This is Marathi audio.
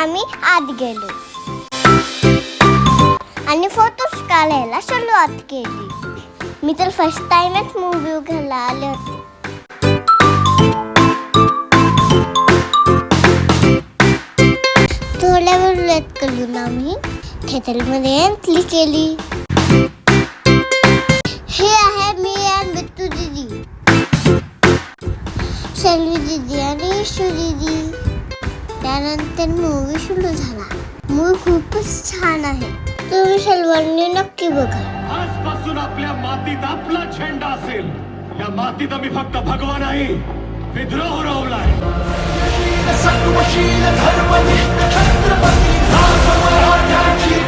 आम्ही आत गेलो आणि फोटोज काढायला सुरुवात केली. मी तर फर्स्ट टाइमच मूवी बघायला आले होते. थोड्या वेळात करून आम्ही थिएटरमध्ये एंट्री केली. हे आहे मी आणि बिट्टू दीदी, शर्वी दीदी आणि ईशू दीदी. त्यानंतर मूवी सुरू झाला. मूवी खूपच छान आहे. तुम्ही सर्वांनी नक्की बघा. आजपासून आपल्या मातीत आपला झेंडा असेल. या मातीत आम्ही फक्त भगवा नाही, विद्रोह रोवलाय. सर्वशील धर्मनिष्ठ छत्रपती राजमहाराजांची